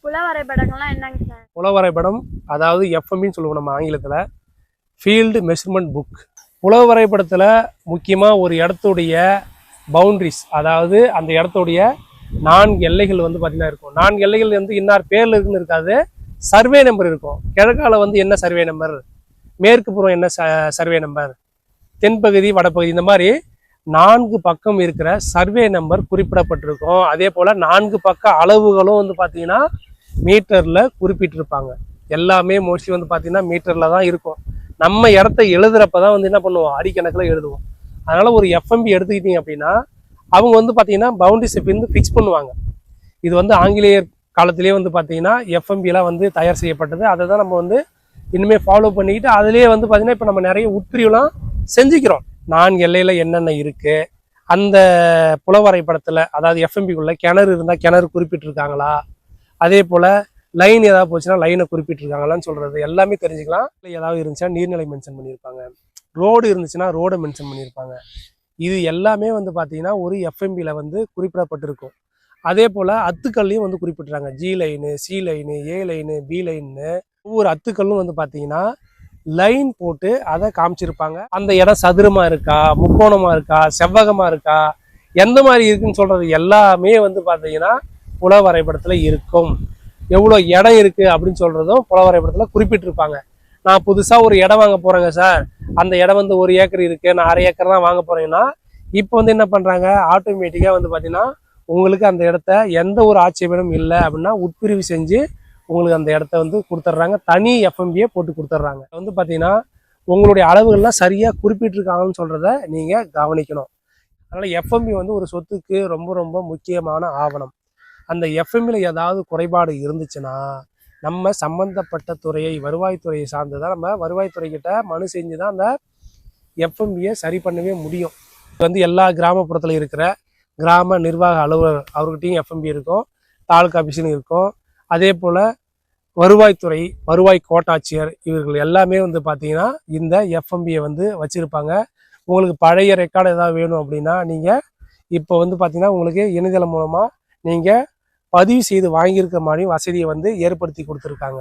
புல வரைபடங்கள்லாம் என்னங்க சார்? புல வரைபடம் அதாவது எஃப்எம்ன்னு சொல்லுவோம் நம்ம ஆங்கிலத்தில், ஃபீல்டு மெஷர்மெண்ட் புக். புல வரைபடத்தில் முக்கியமாக ஒரு இடத்துடைய பவுண்ட்ரிஸ், அதாவது அந்த இடத்துடைய 4 எல்லைகள் வந்து பார்த்தீங்கன்னா இருக்கும். 4 எல்லைகள் வந்து இன்னார் பேரில் இருக்குன்னு இருக்காது, சர்வே நம்பர் இருக்கும். கிழக்கால வந்து என்ன சர்வே நம்பர், மேற்கு புறம் என்ன சர்வே நம்பர், தென்பகுதி வடபகுதி, இந்த மாதிரி 4 பக்கம் இருக்கிற சர்வே நம்பர் குறிப்பிடப்பட்டிருக்கும். அதே போல் 4 பக்க அளவுகளும் வந்து பார்த்தீங்கன்னா மீட்டரில் குறிப்பிட்டிருப்பாங்க. எல்லாமே மோஸ்ட்லி வந்து பார்த்தீங்கன்னா மீட்டரில் தான் இருக்கும். நம்ம இடத்த எழுதுறப்ப தான் வந்து என்ன பண்ணுவோம், அடிக்கணக்கில் எழுதுவோம். அதனால் ஒரு எஃப்எம்பி எடுத்துக்கிட்டீங்க அப்படின்னா அவங்க வந்து பார்த்தீங்கன்னா பவுண்டரிஸை வந்து ஃபிக்ஸ் பண்ணுவாங்க. இது வந்து ஆங்கிலேயர் காலத்திலேயே வந்து பார்த்தீங்கன்னா எஃப்எம்பிலாம் வந்து தயார் செய்யப்பட்டது. அதை தான் நம்ம வந்து இனிமேல் ஃபாலோ பண்ணிக்கிட்டு அதிலேயே வந்து பார்த்தீங்கன்னா இப்போ நம்ம நிறைய உட்பிரிவுலாம் செஞ்சுக்கிறோம். 4 எல்லையில் என்னென்ன இருக்குது, அந்த புலவரைபடத்தில் அதாவது எஃப்எம்பிக்குள்ளே கிணறு இருந்தால் கிணறு குறிப்பிட்டிருக்காங்களா, அதே போல் லைன் ஏதாவது போச்சுன்னா லைனை குறிப்பிட்டிருக்காங்களான்னு சொல்கிறது எல்லாமே தெரிஞ்சுக்கலாம். ஏதாவது இருந்துச்சுன்னா நீர்நிலை மென்ஷன் பண்ணியிருப்பாங்க, ரோடு இருந்துச்சுன்னா ரோடை மென்ஷன் பண்ணியிருப்பாங்க. இது எல்லாமே வந்து பார்த்தீங்கன்னா ஒரு எஃப்எம்பியில் வந்து குறிப்பிடப்பட்டிருக்கும். அதே போல் அத்துக்கள்லையும் வந்து குறிப்பிட்றாங்க. ஜி லைனு, சி லைனு, ஏ லைனு, பி லைன்னு ஒவ்வொரு அத்துக்களும் வந்து பார்த்தீங்கன்னா லைன் போட்டு அதை காமிச்சிருப்பாங்க. அந்த இடம் சதுரமாக இருக்கா, முக்கோணமாக இருக்கா, செவ்வகமாக இருக்கா, எந்த மாதிரி இருக்குன்னு சொல்கிறது எல்லாமே வந்து பார்த்தீங்கன்னா புல வரைபடத்தில் இருக்கும். எவ்வளோ இடம் இருக்குது அப்படின்னு சொல்கிறதும் புல வரைபடத்தில் குறிப்பிட்டிருப்பாங்க. நான் புதுசாக ஒரு இடம் வாங்க போகிறேங்க சார், அந்த இடம் வந்து 1 ஏக்கர் இருக்குது, நான் 1/2 ஏக்கர் தான் வாங்க போகிறேன்னா இப்போ வந்து என்ன பண்ணுறாங்க, ஆட்டோமேட்டிக்காக வந்து பார்த்தீங்கன்னா உங்களுக்கு அந்த இடத்த எந்த ஒரு ஆட்சேபனும் இல்லை அப்படின்னா உட்பிரிவு செஞ்சு உங்களுக்கு அந்த இடத்த வந்து கொடுத்துட்றாங்க. தனி எஃப்எம்பியை போட்டு கொடுத்துட்றாங்க. வந்து பார்த்தீங்கன்னா உங்களுடைய அளவுகள்லாம் சரியாக குறிப்பிட்டிருக்காங்கன்னு சொல்கிறத நீங்கள் கவனிக்கணும். அதனால் எஃப்எம்பி வந்து ஒரு சொத்துக்கு ரொம்ப ரொம்ப முக்கியமான ஆவணம். அந்த எஃப்எம்பியில் ஏதாவது குறைபாடு இருந்துச்சுன்னா நம்ம சம்மந்தப்பட்ட துறையை, வருவாய்த்துறையை சார்ந்து தான் நம்ம வருவாய்த்துறைக்கிட்ட மனு செஞ்சு தான் அந்த எஃப்எம்பியை சரி பண்ணவே முடியும். வந்து எல்லா கிராமப்புறத்தில் இருக்கிற கிராம நிர்வாக அலுவலர் அவர்கிட்டையும் எஃப்எம்பி இருக்கும், தாலுகா ஆஃபீஸிலும் இருக்கும். அதே போல் வருவாய்த்துறை, வருவாய் கோட்டாட்சியர் இவர்கள் எல்லாமே வந்து பார்த்தீங்கன்னா இந்த எஃப்எம்பியை வந்து வச்சுருப்பாங்க. உங்களுக்கு பழைய ரெக்கார்டு ஏதாவது வேணும் அப்படின்னா நீங்கள் இப்போ வந்து பார்த்தீங்கன்னா உங்களுக்கு இணையதளம் மூலமாக நீங்கள் பதிவு செய்து வாங்கியிருக்க மாதிரி வசதியை வந்து ஏற்படுத்தி கொடுத்துருக்காங்க.